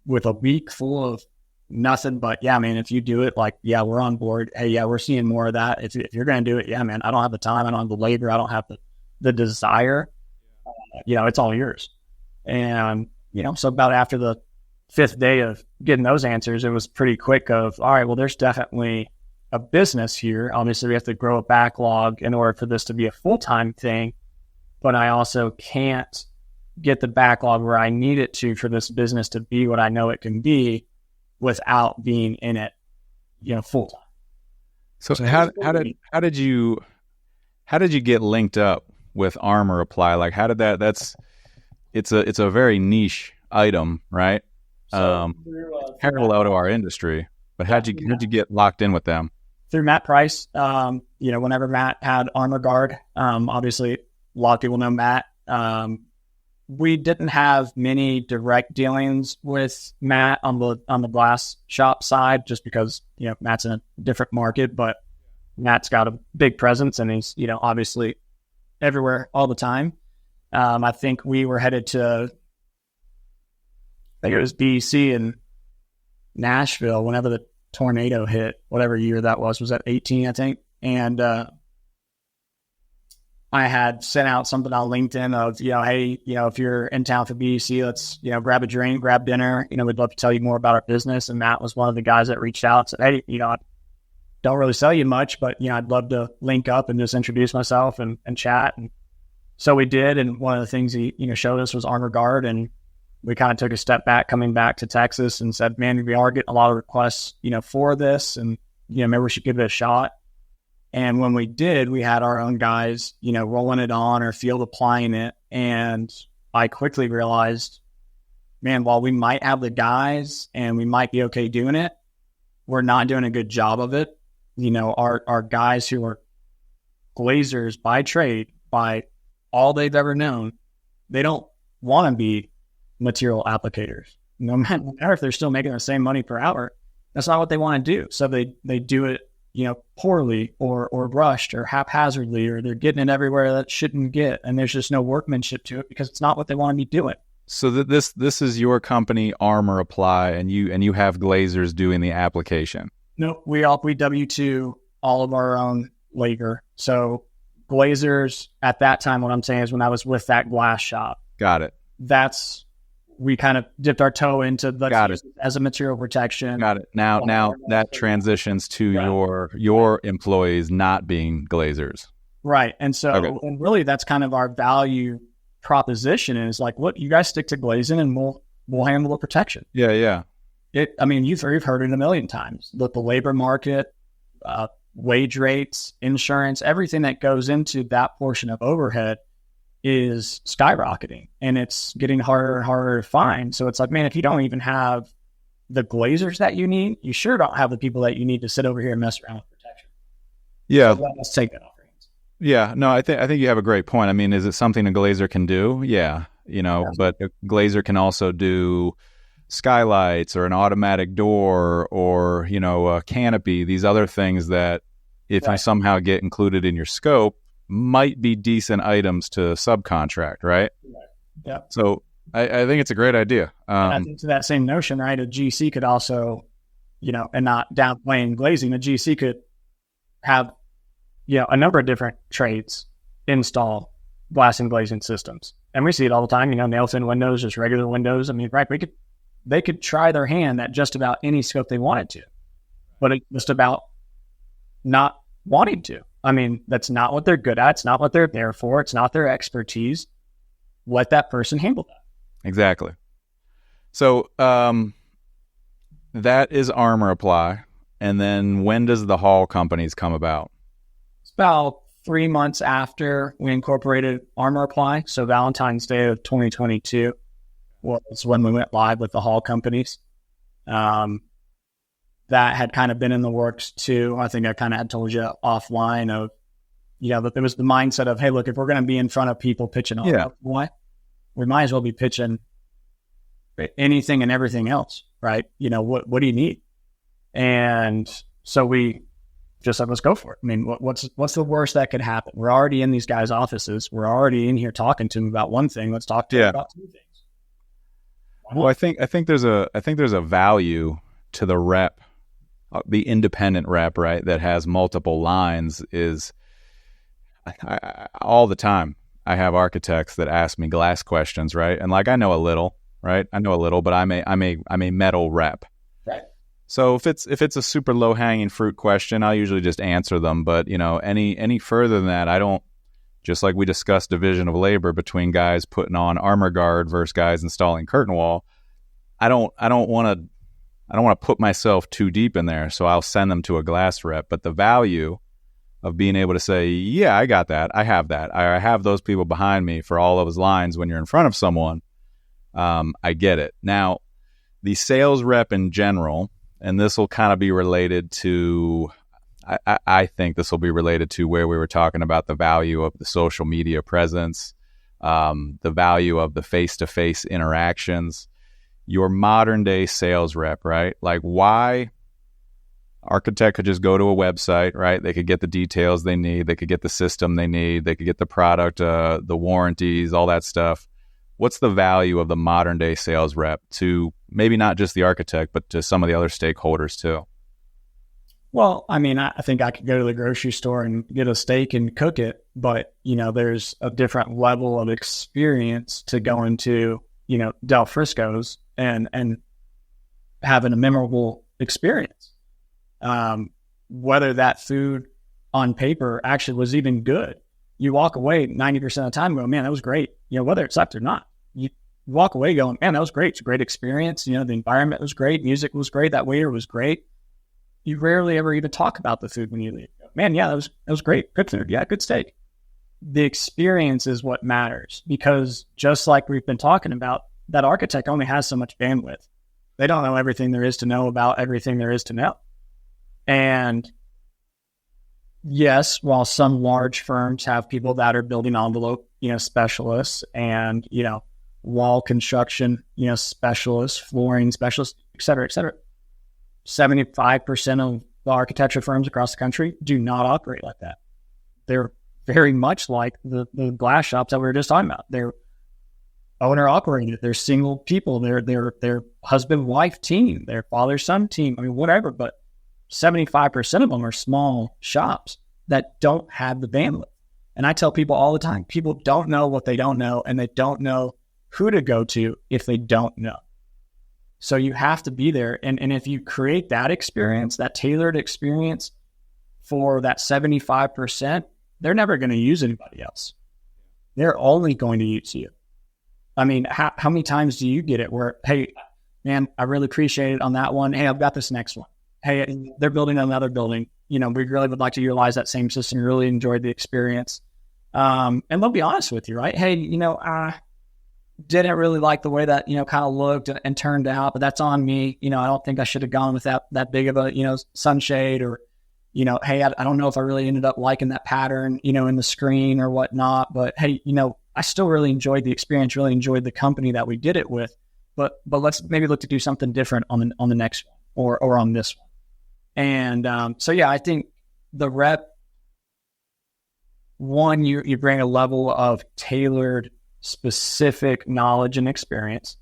With a week full of nothing but, yeah, man, if you do it, we're on board. Hey, yeah, we're seeing more of that. If you're going to do it, yeah, man, I don't have the time. I don't have the labor. I don't have the desire. It's all yours. And, so about after the 5th day of getting those answers, it was pretty quick of, all right, well, there's definitely a business here. Obviously, we have to grow a backlog in order for this to be a full-time thing, but I also can't get the backlog where I need it to for this business to be what I know it can be without being in it, full-time. So how did you get linked up with Armor Apply? Like, how did it's a very niche item, right? Parallel to our industry, but how'd you get locked in with them? Through Matt Price. Whenever Matt had Armor Guard, obviously a lot of people know Matt. We didn't have many direct dealings with Matt on the glass shop side, just because, Matt's in a different market, but Matt's got a big presence and he's, obviously everywhere all the time. I think we were headed to, I think it was BEC in Nashville whenever the tornado hit, whatever year that was that 18, I think. And I had sent out something on LinkedIn of, hey, if you're in town for BEC, let's, grab a drink, grab dinner. We'd love to tell you more about our business. And Matt was one of the guys that reached out and said, hey, I don't really sell you much, but, I'd love to link up and just introduce myself and chat. And so we did. And one of the things he, showed us was Armor Guard. And we kind of took a step back coming back to Texas and said, man, we are getting a lot of requests, for this, and, maybe we should give it a shot. And when we did, we had our own guys, rolling it on or field applying it. And I quickly realized, man, while we might have the guys and we might be okay doing it, we're not doing a good job of it. Our guys who are glaziers by trade, by all they've ever known, they don't want to be material applicators. no matter if they're still making the same money per hour, that's not what they want to do. So they do it, poorly or rushed or haphazardly, or they're getting it everywhere that it shouldn't get. And there's just no workmanship to it because it's not what they want to be doing. So this is your company, Armor Apply, and you have glazers doing the application. No, we W-2 all of our own labor. So glazers at that time, what I'm saying is when I was with that glass shop. Got it. We kind of dipped our toe into the as a material protection. Got it. Now that transitions to your employees not being glazers. Right. And so, and really that's kind of our value proposition is like, look, you guys stick to glazing and we'll handle the protection. Yeah. You've heard it a million times. Look, the labor market, wage rates, insurance, everything that goes into that portion of overhead is skyrocketing, and it's getting harder and harder to find. So it's like, man, if you don't even have the glazers that you need, you sure don't have the people that you need to sit over here and mess around with protection. Yeah. So let's take that off your hands. Yeah. No, I think you have a great point. I mean, is it something a glazer can do? Yeah. But a glazer can also do skylights or an automatic door or, a canopy, these other things that if you somehow get included in your scope, might be decent items to subcontract, right? Yeah. So I think it's a great idea. I think to that same notion, right? A GC could also, and not downplaying glazing, a GC could have, a number of different trades install glass and glazing systems. And we see it all the time, nail thin windows, just regular windows. I mean, right, they could try their hand at just about any scope they wanted to, but it's just about not wanting to. I mean, that's not what they're good at. It's not what they're there for. It's not their expertise. Let that person handle that. Exactly. So that is Armor Apply. And then when does the Hall companies come about? It's about 3 months after we incorporated Armor Apply. So Valentine's Day of 2022 was when we went live with the Hall companies. That had kind of been in the works too. I think I kind of had told you offline of, that there was the mindset of, hey, look, if we're going to be in front of people pitching Armor Apply, we might as well be pitching anything and everything else, right? What do you need? And so we just said, let's go for it. I mean, what's the worst that could happen? We're already in these guys' offices. We're already in here talking to them about one thing. Let's talk to them about two things. Well, I think there's a value to the rep. The independent rep, right, that has multiple lines is all the time. I have architects that ask me glass questions, right? And like I know a little, right? But I'm a metal rep. Right. So if it's a super low hanging fruit question, I'll usually just answer them. But any further than that, I don't. Just like we discussed division of labor between guys putting on armor guard versus guys installing curtain wall, I don't want to put myself too deep in there, so I'll send them to a glass rep. But the value of being able to say, yeah, I got that, I have that, I have those people behind me for all of those lines when you're in front of someone, I get it. Now, the sales rep in general, and this will kind of be related to, I think this will be related to where we were talking about the value of the social media presence, the value of the face-to-face interactions. Your modern day sales rep, right? Like why architect could just go to a website, right? They could get the details they need. They could get the system they need. They could get the product, the warranties, all that stuff. What's the value of the modern day sales rep to maybe not just the architect, but to some of the other stakeholders too? Well, I mean, I think I could go to the grocery store and get a steak and cook it, but, there's a different level of experience to go into, Del Frisco's and having a memorable experience. Whether that food on paper actually was even good. You walk away 90% of the time going, man, that was great. Whether it sucked or not, you walk away going, man, that was great. It's a great experience. The environment was great. Music was great. That waiter was great. You rarely ever even talk about the food when you leave. Man, yeah, that was great. Good food. Yeah, good steak. The experience is what matters, because just like we've been talking about, that architect only has so much bandwidth. They don't know everything there is to know about everything there is to know. And yes, while some large firms have people that are building envelope, specialists and, wall construction, specialists, flooring specialists, et cetera, et cetera. 75% of the architecture firms across the country do not operate like that. They're very much like the glass shops that we were just talking about. They're owner operated. They're single people. They're husband-wife team. They're father-son team. I mean, whatever. But 75% of them are small shops that don't have the bandwidth. And I tell people all the time, people don't know what they don't know, and they don't know who to go to if they don't know. So you have to be there. And if you create that experience, that tailored experience for that 75%, they're never going to use anybody else. They're only going to use you. I mean, how many times do you get it where, hey, man, I really appreciate it on that one. Hey, I've got this next one. Hey, they're building another building. We really would like to utilize that same system. Really enjoyed the experience. And they'll be honest with you, right? Hey, I didn't really like the way that, kind of looked and turned out, but that's on me. I don't think I should have gone with that big of a, sunshade, or, hey, I don't know if I really ended up liking that pattern, in the screen or whatnot, but hey, I still really enjoyed the experience, really enjoyed the company that we did it with, but let's maybe look to do something different on the next one or on this one. And, so yeah, I think the rep, one, you bring a level of tailored, specific knowledge and experience,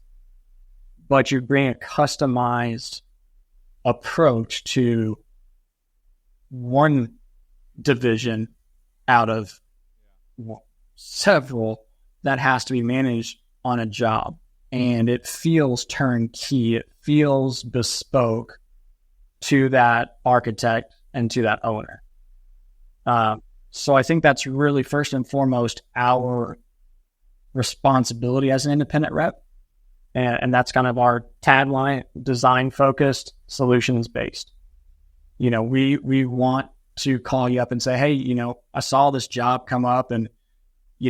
but you bring a customized approach to one division out of several that has to be managed on a job. And it feels turnkey. It feels bespoke to that architect and to that owner. So I think that's really first and foremost our responsibility as an independent rep. And that's kind of our tagline: design focused, solutions based. We want to call you up and say, hey, I saw this job come up and,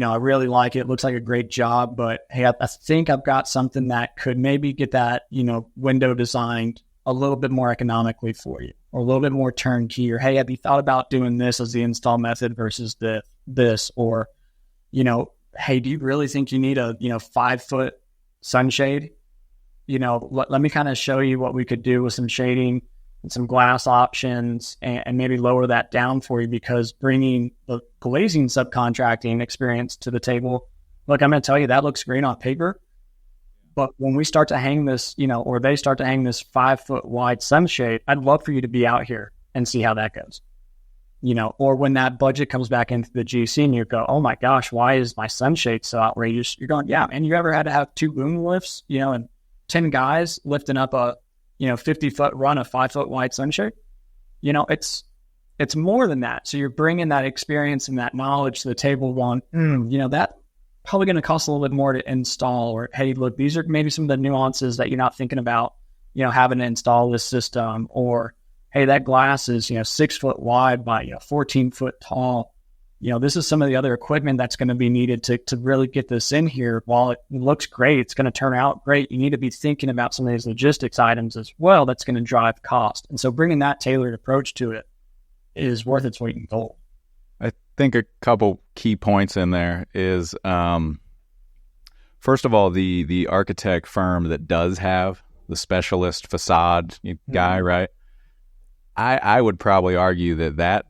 I really like it. It looks like a great job, but hey, I think I've got something that could maybe get that, window designed a little bit more economically for you, or a little bit more turnkey, or hey, have you thought about doing this as the install method versus this, or, hey, do you really think you need a, 5-foot sunshade? Let me kind of show you what we could do with some shading and some glass options, and maybe lower that down for you, because bringing the glazing subcontracting experience to the table, look, I'm going to tell you that looks great on paper, but when we start to hang this, or they start to hang this 5-foot wide sunshade, I'd love for you to be out here and see how that goes. Or when that budget comes back into the GC and you go, oh my gosh, why is my sunshade so outrageous? You're going, yeah, man, you ever had to have 2 boom lifts, and 10 guys lifting up a, 50-foot run of 5-foot wide sunshade? It's more than that. So you're bringing that experience and that knowledge to the table going, that probably going to cost a little bit more to install, or, hey, look, these are maybe some of the nuances that you're not thinking about, having to install this system, or, hey, that glass is, 6 foot wide by 14 foot tall. This is some of the other equipment that's going to be needed to really get this in here. While it looks great, it's going to turn out great, you need to be thinking about some of these logistics items as well that's going to drive cost. And so bringing that tailored approach to it is worth its weight in gold. I think a couple key points in there is, first of all, the architect firm that does have the specialist facade guy, right? I would probably argue that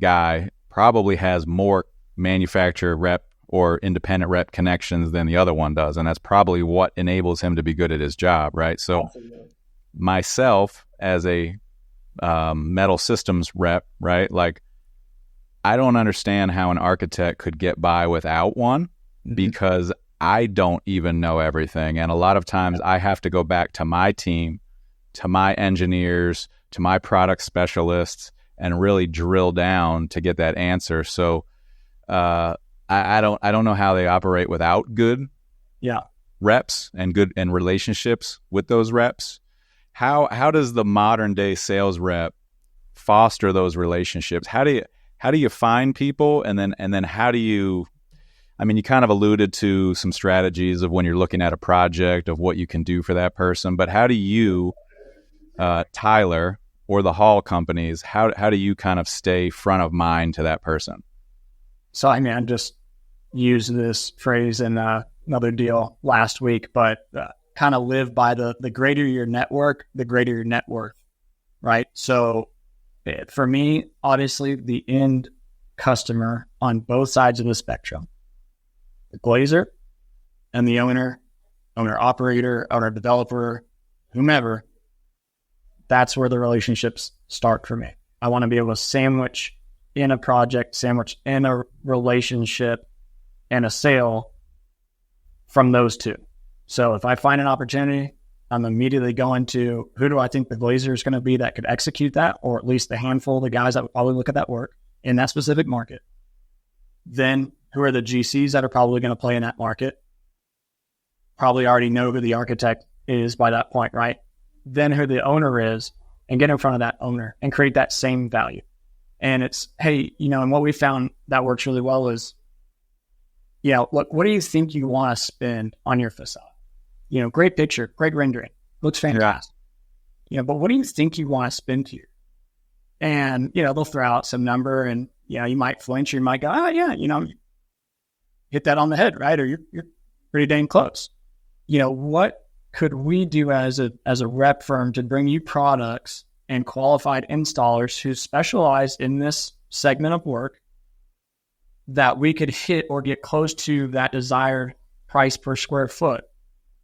guy probably has more manufacturer rep or independent rep connections than the other one does. And that's probably what enables him to be good at his job, right? So myself as a metal systems rep, right? Like, I don't understand how an architect could get by without one, because I don't even know everything. And a lot of times I have to go back to my team, to my engineers, to my product specialists, and really drill down to get that answer. So I don't know how they operate without good reps and good and relationships with those reps. How does the modern day sales rep foster those relationships? How do you find people, and then how do you, I mean, you kind of alluded to some strategies of when you're looking at a project of what you can do for that person, but how do you, Tyler, or the Hall companies, how do you kind of stay front of mind to that person? So I just use this phrase in another deal last week, but kind of live by the greater your network, the greater your net worth, right? So for me, obviously the end customer on both sides of the spectrum, the glazer and the owner operator, owner developer, whomever, that's where the relationships start for me. I want to be able to sandwich in a project, sandwich in a relationship and a sale from those two. So if I find an opportunity, I'm immediately going to who do I think the glazer is going to be that could execute that, or at least a handful of the guys that would probably look at that work in that specific market. Then who are the GCs that are probably going to play in that market? Probably already know who the architect is by that point, right? Then who the owner is, and get in front of that owner and create that same value. And it's, hey, and what we found that works really well is, look, what do you think you want to spend on your facade? Great picture, great rendering, looks fantastic. But what do you think you want to spend here? And, they'll throw out some number and, you might flinch, you might go, oh yeah, hit that on the head, right? Or you're pretty dang close. What could we do as a rep firm to bring you products and qualified installers who specialize in this segment of work that we could hit or get close to that desired price per square foot?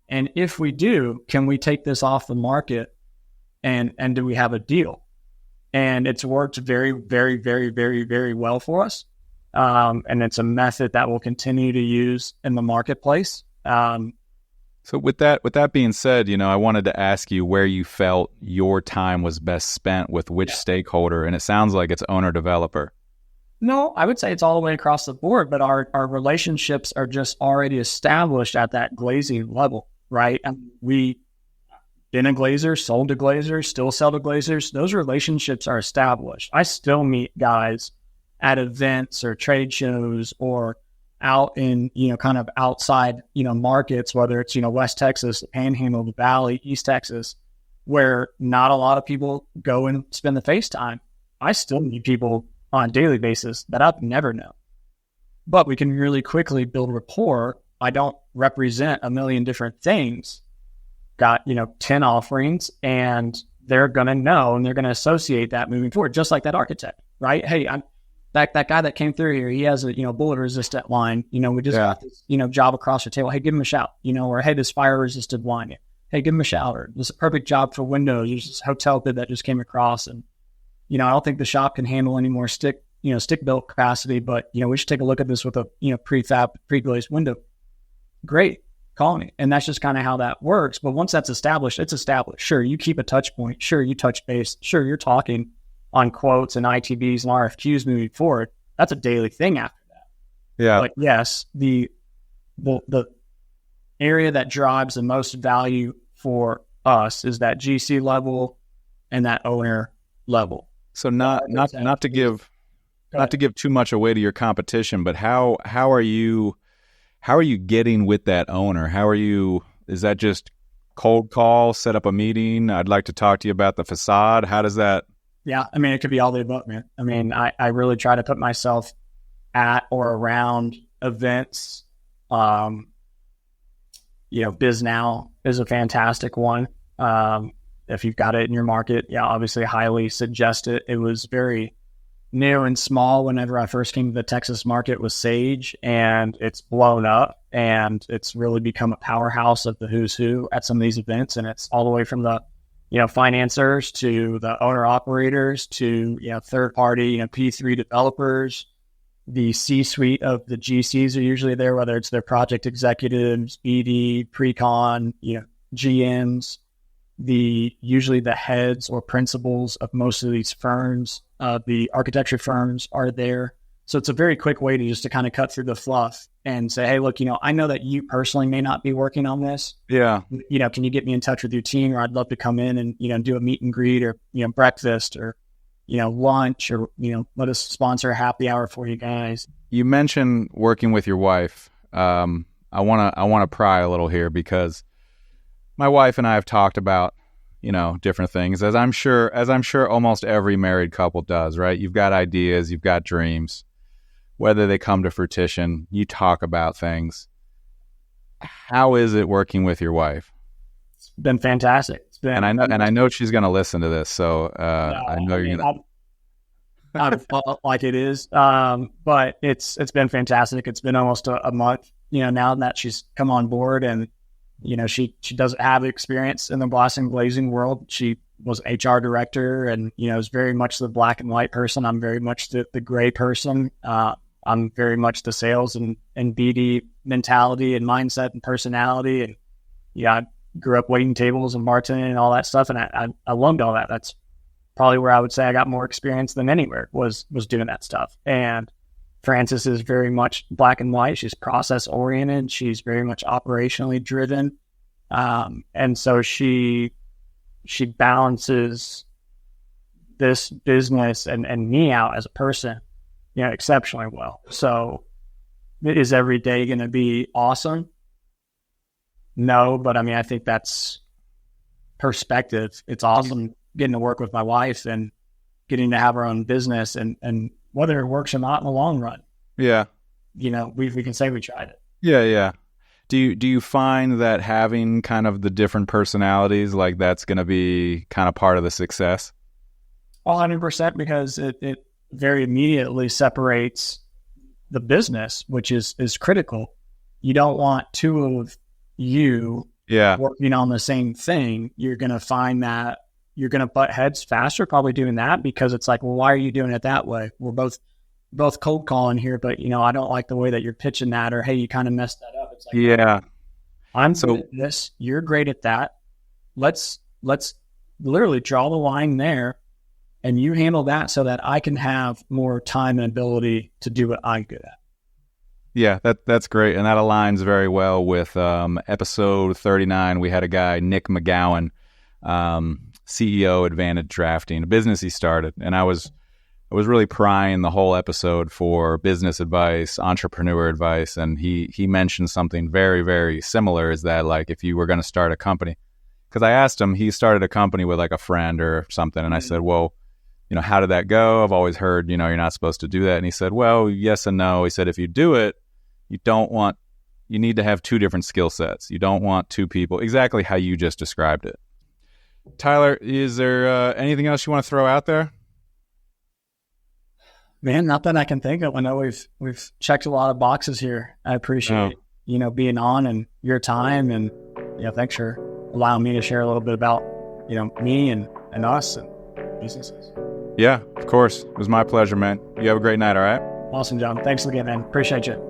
And if we do, can we take this off the market and do we have a deal? And it's worked very, very, very, very, very well for us. And it's a method that we'll continue to use in the marketplace. So with that being said, I wanted to ask you where you felt your time was best spent with which stakeholder, and it sounds like it's owner developer. No, I would say it's all the way across the board, but our relationships are just already established at that glazing level, right? And we been a glazer, sold to glazers, still sell to glazers. Those relationships are established. I still meet guys at events or trade shows or out in, kind of outside, markets, whether it's, West Texas, the Panhandle, the Valley, East Texas, where not a lot of people go and spend the face time. I still meet people on a daily basis that I've never known. But we can really quickly build rapport. I don't represent a million different things. Got, 10 offerings, and they're going to know and they're going to associate that moving forward, just like that architect, right? Hey, I'm that guy that came through here, he has a, bullet resistant line. We just got this, job across the table. Hey, give him a shout, or hey, this fire resistant line. Hey, give him a shout. Or this is a perfect job for windows. There's this hotel bid that just came across, and, I don't think the shop can handle any more stick built capacity, but, we should take a look at this with a, prefab, pre-glazed window. Great. Call me. And that's just kind of how that works. But once that's established, it's established. Sure, you keep a touch point. Sure, you touch base. Sure, you're talking on quotes and ITBs and RFQs moving forward. That's a daily thing after that. Yeah. But yes, the area that drives the most value for us is that GC level and that owner level. So not to give too much away to your competition, but how are you getting with that owner? Is that just cold call, set up a meeting? I'd like to talk to you about the facade. How does that? Yeah. I could be all the above, man. I really try to put myself at or around events. BizNow is a fantastic one. If you've got it in your market, obviously highly suggest it. It was very new and small whenever I first came to the Texas market with Sage, and it's blown up and it's really become a powerhouse of the who's who at some of these events. And it's all the way from the, financiers to the owner operators to, third party, P3 developers. The C-suite of the GCs are usually there, whether it's their project executives, BD, pre-con, GMs, usually the heads or principals of most of these firms. The architecture firms are there. So it's a very quick way to kind of cut through the fluff and say, hey, look, I know that you personally may not be working on this. Yeah. Can you get me in touch with your team, or I'd love to come in and, do a meet and greet or, breakfast or, lunch or, let us sponsor a happy hour for you guys. You mentioned working with your wife. I want to pry a little here because my wife and I have talked about, different things, as I'm sure almost every married couple does, right? You've got ideas, you've got dreams. Whether they come to fruition, you talk about things. how is it working with your wife? It's been fantastic. It's been, and I know she's going to listen to this, so I know you're going to. I've felt like it is, but it's been fantastic. It's been almost a month, now that she's come on board, and she doesn't have experience in the glassing glazing world. She was HR director, and is very much the black and white person. I'm very much the gray person. I'm very much the sales and BD mentality and mindset and personality, and I grew up waiting tables and bartending and all that stuff, and I loved all that. That's probably where I would say I got more experience than anywhere was doing that stuff. And Frances is very much black and white. She's process oriented. She's very much operationally driven. And so she balances this business and me out as a person, exceptionally well. So is every day going to be awesome? No, but I think that's perspective. It's awesome getting to work with my wife and getting to have our own business, and whether it works or not in the long run. Yeah. We can say we tried it. Yeah. Yeah. Do you find that having kind of the different personalities, like that's going to be kind of part of the success? 100%, because it very immediately separates the business, which is critical. You don't want two of you working on the same thing. You're going to find that you're going to butt heads faster probably doing that, because it's like, well, why are you doing it that way? We're both cold calling here, but I don't like the way that you're pitching that, or hey, you kind of messed that up. It's like, I'm good at this, you're great at that. Let's literally draw the line there, and you handle that so that I can have more time and ability to do what I'm good at. Yeah, that's great. And that aligns very well with episode 39. We had a guy, Nick McGowan, CEO Advantage Drafting, a business he started. And I was really prying the whole episode for business advice, entrepreneur advice. And he mentioned something very, very similar, is that like if you were going to start a company, because I asked him, he started a company with like a friend or something. And I said, well, how did that go? I've always heard, you're not supposed to do that. And he said, well, yes and no. He said, if you do it, you need to have two different skill sets. You don't want two people, exactly how you just described it. Tyler, is there anything else you want to throw out there? Man, not that I can think of. I know we've checked a lot of boxes here. I appreciate, being on and your time, and, thanks for allowing me to share a little bit about, me and us and businesses. Yeah, of course. It was my pleasure, man. You have a great night, all right? Awesome, John. Thanks again, man. Appreciate you.